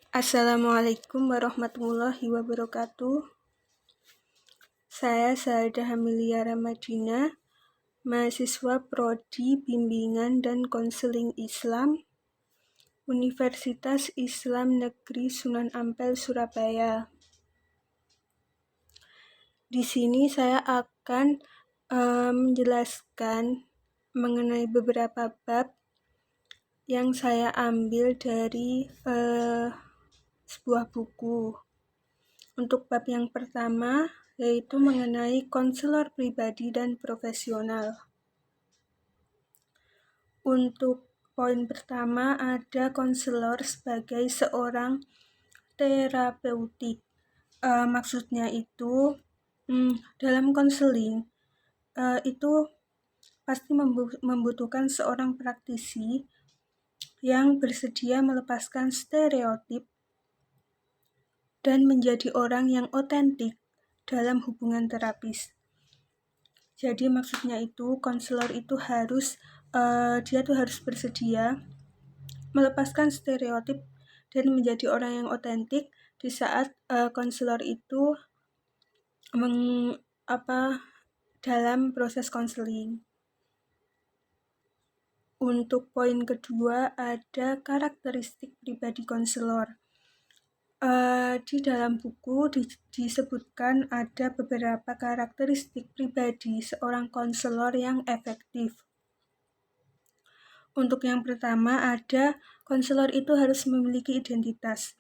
Assalamualaikum warahmatullahi wabarakatuh. Saya Saadah Hamilia Ramadina, mahasiswa Prodi Bimbingan dan Konseling Islam, Universitas Islam Negeri Sunan Ampel, Surabaya. Di sini saya akan menjelaskan mengenai beberapa bab yang saya ambil dari sebuah buku. Untuk bab yang pertama, yaitu mengenai konselor pribadi dan profesional. Untuk poin pertama, ada konselor sebagai seorang terapeutik. Maksudnya itu, dalam konseling, itu pasti membutuhkan seorang praktisi yang bersedia melepaskan stereotip dan menjadi orang yang otentik dalam hubungan terapis. Jadi maksudnya itu konselor itu harus dia tuh harus bersedia melepaskan stereotip dan menjadi orang yang otentik di saat konselor itu dalam proses konseling. Untuk poin kedua, ada karakteristik pribadi konselor. Di dalam buku disebutkan ada beberapa karakteristik pribadi seorang konselor yang efektif. Untuk yang pertama, ada konselor itu harus memiliki identitas.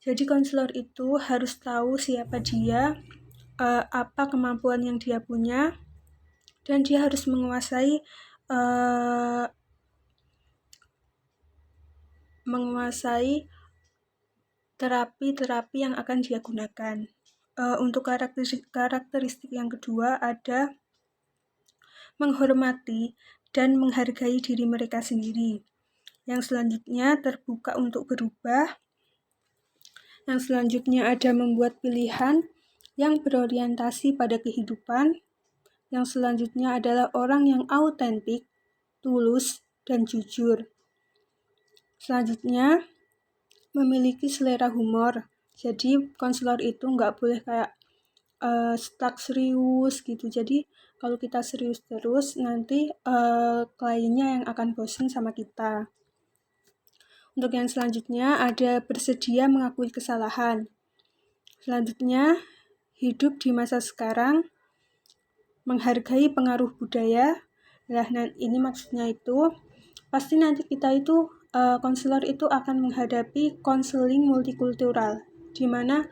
Jadi konselor itu harus tahu siapa dia, apa kemampuan yang dia punya, dan dia harus menguasai terapi-terapi yang akan dia gunakan. Untuk karakteristik yang kedua ada menghormati dan menghargai diri mereka sendiri. Yang selanjutnya terbuka untuk berubah. Yang selanjutnya ada membuat pilihan yang berorientasi pada kehidupan. Yang selanjutnya adalah orang yang autentik, tulus, dan jujur. Selanjutnya memiliki selera humor. Jadi konselor itu nggak boleh kayak stuck serius gitu. Jadi kalau kita serius terus nanti kliennya yang akan bosan sama kita. Untuk yang selanjutnya ada bersedia mengakui kesalahan. Selanjutnya hidup di masa sekarang, menghargai pengaruh budaya. Nah, ini maksudnya itu pasti nanti kita itu konselor itu akan menghadapi konseling multikultural, di mana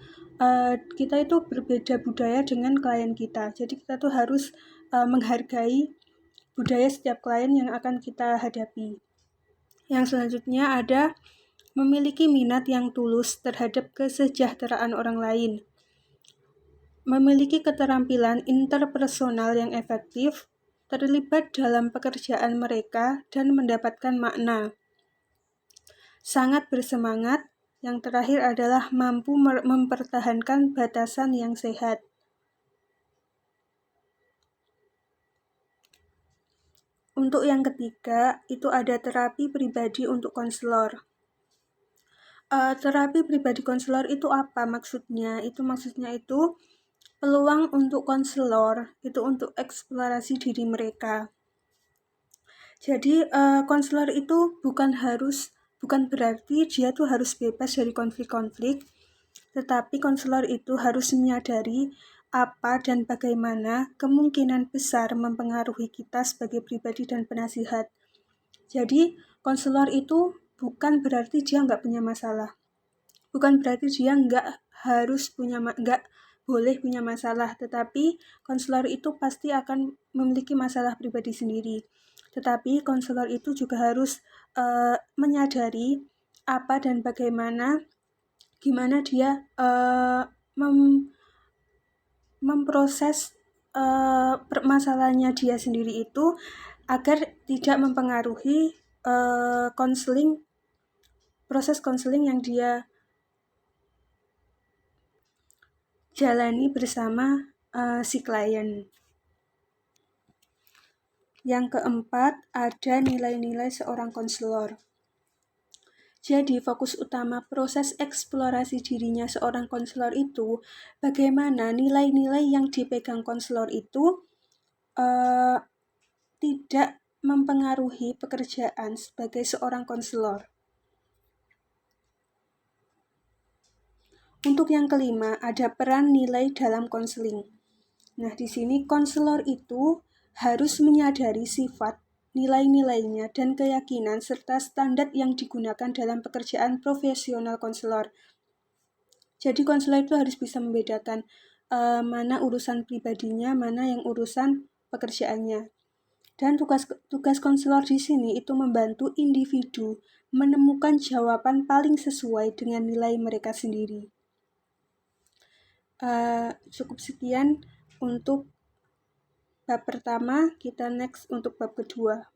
kita itu berbeda budaya dengan klien kita. Jadi kita tuh harus menghargai budaya setiap klien yang akan kita hadapi. Yang selanjutnya ada memiliki minat yang tulus terhadap kesejahteraan orang lain. Memiliki keterampilan interpersonal yang efektif, terlibat dalam pekerjaan mereka dan mendapatkan makna. Sangat bersemangat. Yang terakhir adalah mampu mempertahankan batasan yang sehat. Untuk yang ketiga, itu ada terapi pribadi untuk konselor. Terapi pribadi konselor itu apa maksudnya? Maksudnya itu peluang untuk konselor itu untuk eksplorasi diri mereka. Jadi konselor itu bukan berarti dia tuh harus bebas dari konflik-konflik, tetapi konselor itu harus menyadari apa dan bagaimana kemungkinan besar mempengaruhi kita sebagai pribadi dan penasihat. Jadi konselor itu bukan berarti dia nggak punya masalah, bukan berarti dia nggak boleh punya masalah, tetapi konselor itu pasti akan memiliki masalah pribadi sendiri. Tetapi konselor itu juga harus menyadari apa dan gimana dia memproses permasalahannya dia sendiri itu agar tidak mempengaruhi proses konseling yang dia jalani bersama si klien. Yang keempat, ada nilai-nilai seorang konselor. Jadi, fokus utama proses eksplorasi dirinya seorang konselor itu, bagaimana nilai-nilai yang dipegang konselor itu tidak mempengaruhi pekerjaan sebagai seorang konselor. Untuk yang kelima, ada peran nilai dalam konseling. Nah, di sini konselor itu harus menyadari sifat, nilai-nilainya, dan keyakinan serta standar yang digunakan dalam pekerjaan profesional konselor. Jadi konselor itu harus bisa membedakan mana urusan pribadinya, mana yang urusan pekerjaannya. Dan tugas konselor di sini itu membantu individu menemukan jawaban paling sesuai dengan nilai mereka sendiri. Cukup sekian untuk bab pertama, kita next untuk bab kedua.